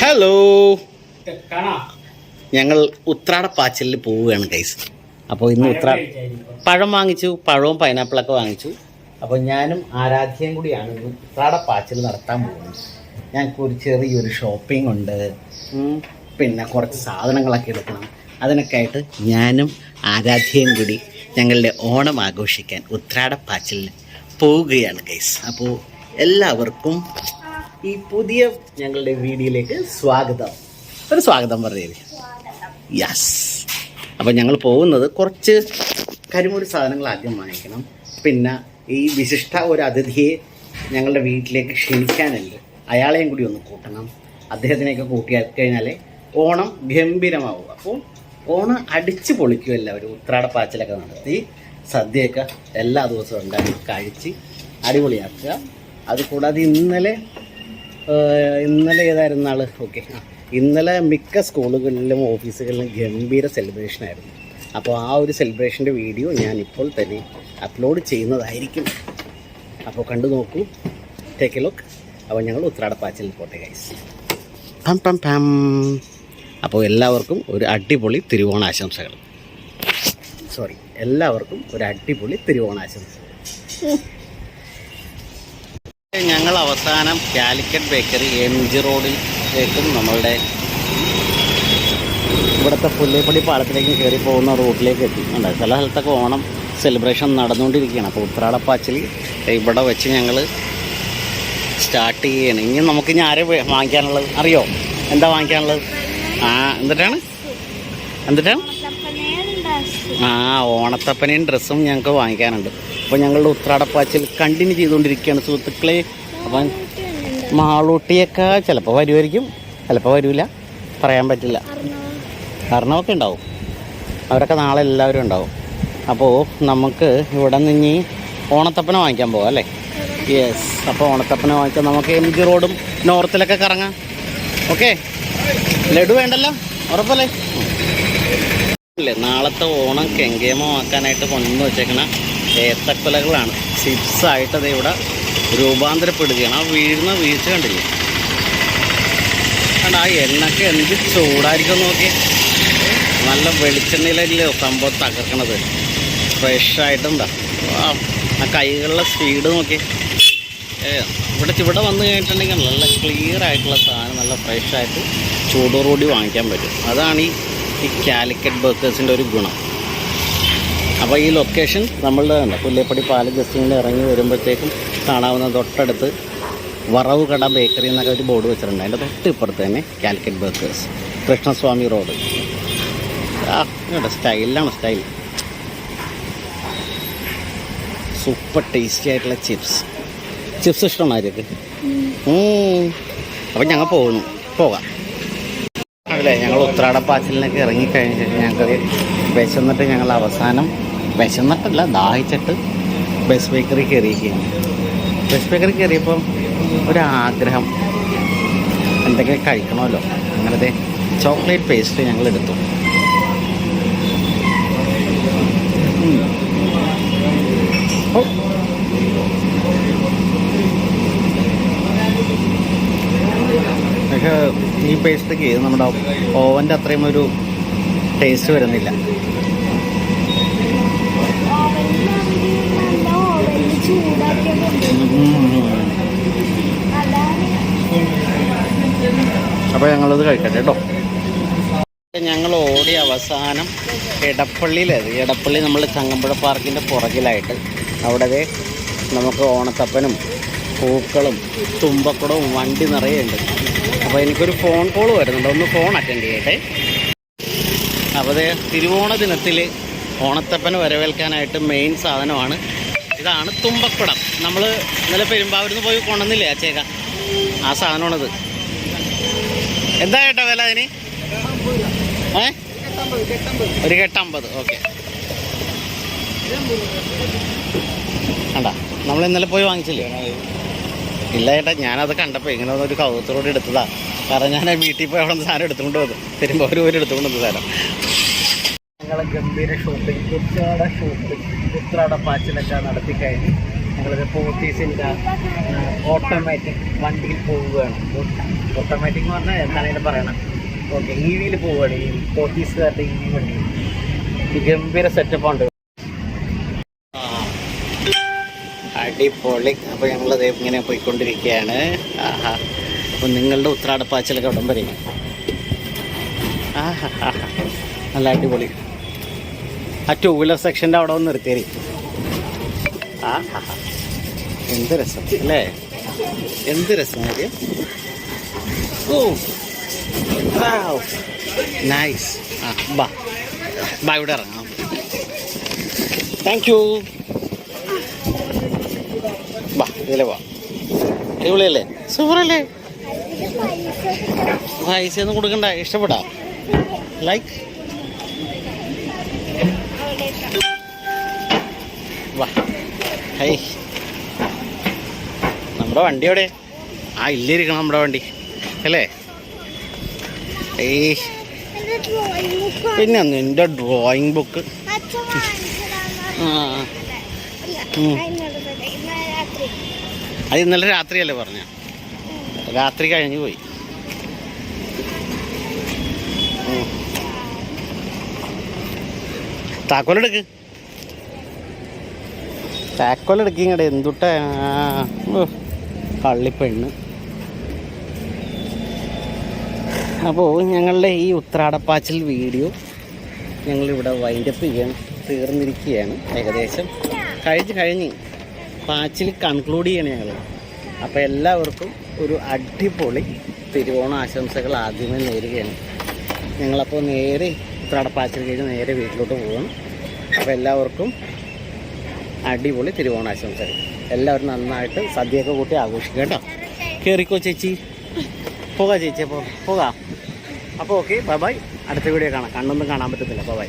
Hello, ഞങ്ങൾ ഉത്രാടപ്പാച്ചിലിൽ പോവുകയാണ് guys. അപ്പോൾ ഇന്ന് പഴം വാങ്ങിച്ചു, പഴവും പൈനാപ്പിളൊക്കെ വാങ്ങിച്ചു. അപ്പോൾ ഞാനും ആരാധ്യയും കൂടിയാണ് ഇന്ന് ഉത്രാടപ്പാച്ചിൽ നടത്താൻ പോകുന്നത്. ഞങ്ങൾക്ക് ഒരു ചെറിയൊരു ഷോപ്പിംഗ് ഉണ്ട്, പിന്നെ കുറച്ച് സാധനങ്ങളൊക്കെ എടുക്കണം. അതിനൊക്കെ ആയിട്ട് ഞാനും ആരാധ്യയും കൂടി ഞങ്ങളുടെ ഓണം ആഘോഷിക്കാൻ ഉത്രാടപ്പാച്ചിലിന് പോവുകയാണ് ഗൈസ്. അപ്പോൾ എല്ലാവർക്കും ഈ പുതിയ ഞങ്ങളുടെ വീഡിയോയിലേക്ക് സ്വാഗതം. ഒരു സ്വാഗതം പറഞ്ഞേ. യെസ്. അപ്പോൾ ഞങ്ങൾ പോകുന്നത് കുറച്ച് കരിമുടി സാധനങ്ങൾ ആദ്യം വാങ്ങിക്കണം. പിന്നെ ഈ വിശിഷ്ട ഒരു അതിഥിയെ ഞങ്ങളുടെ വീട്ടിലേക്ക് ക്ഷണിക്കാനുണ്ട്. അയാളെയും കൂടി ഒന്ന് കൂട്ടണം. അദ്ദേഹത്തിനെയൊക്കെ കൂട്ടിയാൽ കഴിഞ്ഞാൽ ഓണം ഗംഭീരമാവും. അപ്പോൾ ഓണം അടിച്ച് പൊളിക്കും എല്ലാവരും. ഉത്രാടപ്പാച്ചിലൊക്കെ നടത്തി സദ്യയൊക്കെ എല്ലാ ദിവസവും ഉണ്ടാക്കി കഴിച്ച് അടിപൊളിയാക്കുക. അതുകൂടാതെ ഇന്നലെ ഏതായിരുന്നു നാൾ? ഓക്കെ, ഇന്നലെ മിക്ക സ്കൂളുകളിലും ഓഫീസുകളിലും ഗംഭീര സെലിബ്രേഷനായിരുന്നു. അപ്പോൾ ആ ഒരു സെലിബ്രേഷൻ്റെ വീഡിയോ ഞാൻ ഇപ്പോൾ തന്നെ അപ്ലോഡ് ചെയ്യുന്നതായിരിക്കും. അപ്പോൾ കണ്ടു നോക്കൂ, ടേക്ക് എ ലുക്ക്. അപ്പോൾ ഞങ്ങൾ ഉത്രാടപ്പാച്ചിലിൽ പോട്ടെ ഗൈസ്. പം പം പം. അപ്പോൾ എല്ലാവർക്കും ഒരു അടിപൊളി തിരുവോണാശംസകൾ. എല്ലാവർക്കും ഒരു അടിപൊളി തിരുവോണാശംസകൾ. ഞങ്ങൾ അവസാനം കാലിക്കറ്റ് ബേക്കറി MG റോഡിലേക്കും നമ്മളുടെ ഇവിടുത്തെ പുല്ലേപ്പടി പാലത്തിലേക്കും കയറി പോകുന്ന റൂട്ടിലേക്ക് എത്തി. ഉണ്ട്, ചില സ്ഥലത്തൊക്കെ ഓണം സെലിബ്രേഷൻ നടന്നുകൊണ്ടിരിക്കുകയാണ്. അപ്പോൾ ഉത്രാടപ്പാച്ചിൽ ഇവിടെ വെച്ച് ഞങ്ങൾ സ്റ്റാർട്ട് ചെയ്യുകയാണ്. ഇനി നമുക്ക് ഇനി ആരെ വാങ്ങിക്കാനുള്ളത് അറിയോ? എന്താ വാങ്ങിക്കാനുള്ളത്? എന്നിട്ടാണ് ഓണത്തപ്പനയും ഡ്രസ്സും ഞങ്ങൾക്ക് വാങ്ങിക്കാനുണ്ട്. അപ്പോൾ ഞങ്ങളുടെ ഉത്രാടപ്പാച്ചിൽ കണ്ടിന്യൂ ചെയ്തുകൊണ്ടിരിക്കുകയാണ് സുഹൃത്തുക്കളെ. അപ്പം മാളൂട്ടിയൊക്കെ ചിലപ്പോൾ വരുമായിരിക്കും, ചിലപ്പോൾ വരില്ല, പറയാൻ പറ്റില്ല. കാരണമൊക്കെ ഉണ്ടാവും, അവരൊക്കെ നാളെ എല്ലാവരും ഉണ്ടാവും. അപ്പോൾ നമുക്ക് ഇവിടെ നിന്ന് ഓണത്തപ്പന വാങ്ങിക്കാൻ പോകാം അല്ലേ? യെസ്. അപ്പോൾ ഓണത്തപ്പന വാങ്ങിച്ചാൽ നമുക്ക് MG റോഡും നോർത്തിലൊക്കെ കറങ്ങാം. ഓക്കെ, ലഡു വേണ്ടല്ലോ, ഉറപ്പല്ലേ? അല്ലേ, നാളത്തെ ഓണം കെങ്കേമമാക്കാനായിട്ട് കൊണ്ടു വച്ചേക്കണ ഏത്തക്കൊലകളാണ്. ചിപ്സായിട്ട് അത് ഇവിടെ രൂപാന്തരപ്പെടുകയാണ്. ആ വീഴുന്ന വീഴ്ച കണ്ടില്ലേ? കണ്ട ആ എണ്ണൊക്കെ എന്ത് ചൂടായിരിക്കും നോക്കി. നല്ല വെളിച്ചെണ്ണയിലല്ലോ സംഭവം തകർക്കണത്. ഫ്രഷായിട്ടുണ്ടാ ആ കൈകളിലെ സ്പീഡ് നോക്കി. ഇവിടെ വന്നു കഴിഞ്ഞിട്ടുണ്ടെങ്കിൽ നല്ല ക്ലിയർ ആയിട്ടുള്ള സാധനം നല്ല ഫ്രഷായിട്ട് ചൂടോടുകൂടി വാങ്ങിക്കാൻ പറ്റും. അതാണ് ഈ കാലിക്കറ്റ് ബേക്കേഴ്സിൻ്റെ ഒരു ഗുണം. അപ്പോൾ ഈ ലൊക്കേഷൻ നമ്മളുടെ ഉണ്ട്, പുല്ലേപ്പടി പാലം ജസ്റ്റ് ഇങ്ങനെ ഇറങ്ങി വരുമ്പോഴത്തേക്കും കാണാവുന്ന തൊട്ടടുത്ത് വറവ് കട ബേക്കറി എന്നൊക്കെ ഒരു ബോർഡ് വെച്ചിട്ടുണ്ട്. അതിൻ്റെ തൊട്ട് ഇപ്പുറത്ത് തന്നെ കാലിക്കറ്റ് ബേക്കേഴ്സ്, കൃഷ്ണസ്വാമി റോഡ്. ഇവിടെ സ്റ്റൈലാണ്, സ്റ്റൈൽ. സൂപ്പർ ടേസ്റ്റി ആയിട്ടുള്ള ചിപ്സ് ഇഷ്ടമാണ് ആരൊക്കെ. അപ്പം ഞങ്ങൾ പോകാം. അതല്ലേ, ഞങ്ങൾ ഉത്രാടപ്പാച്ചിലിനൊക്കെ ഇറങ്ങിക്കഴിഞ്ഞിട്ട് ഞങ്ങൾക്ക് വിശന്നിട്ട് ഞങ്ങൾ അവസാനം വിശന്നിട്ടല്ല ദാഹിച്ചിട്ട് ബസ് ബേക്കറി കയറിയിരിക്കുകയാണ്. ബസ് ബേക്കറി കയറിയപ്പം ഒരാഗ്രഹം എന്തെങ്കിലും കഴിക്കണമല്ലോ. അങ്ങനത്തെ ചോക്ലേറ്റ് പേസ്റ്റ് ഞങ്ങൾ എടുത്തു. പക്ഷേ ഈ പേസ്റ്റൊക്കെ നമ്മുടെ ഓവൻ്റെ അത്രയും ഒരു ടേസ്റ്റ് വരുന്നില്ല. അപ്പോൾ ഞങ്ങളത് കഴിക്കട്ടെ കേട്ടോ. ഞങ്ങൾ ഓടി അവസാനം എടപ്പള്ളി നമ്മൾ ചങ്ങമ്പുഴ പാർക്കിൻ്റെ പുറകിലായിട്ട് അവിടെ നമുക്ക് ഓണത്തപ്പനും പൂക്കളും തുമ്പക്കുടവും വണ്ടി നിറയെ ഉണ്ട്. അപ്പോൾ എനിക്കൊരു ഫോൺ കോൾ വരുന്നുണ്ട്, ഒന്ന് ഫോൺ അറ്റൻഡ് ചെയ്യട്ടെ. അപ്പോൾ തിരുവോണ ദിനത്തിൽ ഓണത്തപ്പന് വരവേൽക്കാനായിട്ട് മെയിൻ സാധനമാണ് ഇതാണ് തുമ്പക്കുടം. നമ്മൾ ഇന്നലെ പെരുമ്പാവൂരിൽ നിന്ന് പോയി കൊണ്ടുവന്നില്ലേ അച്ചേക്ക, ആ സാധനമാണിത്. എന്താ കേട്ടോ വില അതിന്? ഒരു കെട്ട് 50. ഓക്കെ, കണ്ടാ നമ്മൾ ഇന്നലെ പോയി വാങ്ങിച്ചില്ലേ? ഇല്ല ചേട്ടാ, ഞാനത് കണ്ടപ്പോൾ ഇങ്ങനെ ഒരു കൗതുകത്തോടെ എടുത്തതാണ്. കാരണം ഞാൻ വീട്ടിൽ പോയി അവിടെ നിന്ന് സാധനം എടുത്തുകൊണ്ട് വന്നു, പെരുമ്പാവൂർ പോയി എടുത്തുകൊണ്ട് വന്നു സാധനം. ഞങ്ങൾ ഗംഭീര ഷോപ്പിംഗ് ഉത്രാടപ്പാച്ചിലൊക്കെ നടത്തി കഴിഞ്ഞ് ഞങ്ങളിത് പോത്തീസിൻ്റെ ഓട്ടോമാറ്റിക് വണ്ടിയിൽ പോവുകയാണ്. ഓട്ടോമാറ്റിക് എന്ന് പറഞ്ഞാൽ എന്താണെങ്കിലും പറയണം. ഓക്കെ, EV-യിൽ പോവുകയാണ്. ഈ പോത്തീസുകാരുടെ EV വണ്ടി ഗംഭീര സെറ്റപ്പുണ്ട്. അടിപൊളി. അപ്പോൾ ഞങ്ങളത് ഇങ്ങനെ പോയിക്കൊണ്ടിരിക്കുകയാണ്. ആഹാ, അപ്പോൾ നിങ്ങളുടെ ഉത്രാടപ്പാച്ചിലൊക്കെ ഉടൻ വരെ. ആഹാ, നല്ല അടിപൊളി. ആ 2 വീലർ സെക്ഷൻ്റെ അവിടെ ഒന്ന് നിർത്തിയേരി. ആഹാ, എന്ത് രസം അല്ലേ, എന്ത് രസം. ഓ നൈസ്. ആ ബാ ഇവിടെ ഇറങ്ങാം. Thank you. ബാ ഇതിലെ പോവാം. അടിപൊളിയല്ലേ, സൂപ്പറല്ലേ. പൈസ ഒന്നും കൊടുക്കണ്ട, ഇഷ്ടപ്പെടാ. ലൈക്ക് വാ. ഹൈ, നമ്മുടെ വണ്ടി എവിടെ? ആ ഇല്ലിരിക്കണം നമ്മുടെ വണ്ടി അല്ലേ. ഏയ് പിന്നെ നിൻ്റെ ഡ്രോയിങ് ബുക്ക്. ആ അത് ഇന്നലെ രാത്രിയല്ലേ പറഞ്ഞ, രാത്രി കഴിഞ്ഞു പോയി. താക്കോലെടുക്ക്, താക്കോലെടുക്കിങ്ങടെ. എന്തുട്ട കള്ളിപ്പെണ്ണ്. അപ്പോൾ ഞങ്ങളുടെ ഈ ഉത്രാടപ്പാച്ചിൽ വീഡിയോ ഞങ്ങളിവിടെ വൈൻഡപ്പ് ചെയ്യാൻ തീർന്നിരിക്കുകയാണ്. ഏകദേശം കഴിഞ്ഞ് പാച്ചിൽ കൺക്ലൂഡ് ചെയ്യണം ഞങ്ങൾ. അപ്പോൾ എല്ലാവർക്കും ഒരു അടിപൊളി തിരുവോണ ആശംസകൾ ആദ്യമേ നേരുകയാണ്. ഞങ്ങളപ്പോൾ നേരെ ഉത്രാടപ്പാച്ചിൽ കഴിഞ്ഞ് നേരെ വീട്ടിലോട്ട് പോകണം. അപ്പോൾ എല്ലാവർക്കും അടിപൊളി തിരുവോണാശംസകൾ. എല്ലാവരും നന്നായിട്ട് സദ്യയൊക്കെ കൂട്ടി ആഘോഷിക്കുക കേട്ടോ. കയറിക്കോ ചേച്ചി, പോകാം ചേച്ചി. അപ്പോൾ പോകാം. അപ്പോൾ ഓക്കെ, ബൈ ബൈ. അടുത്ത വീഡിയോ കാണാം. കണ്ണൊന്നും കാണാൻ പറ്റത്തില്ല. Bye bye.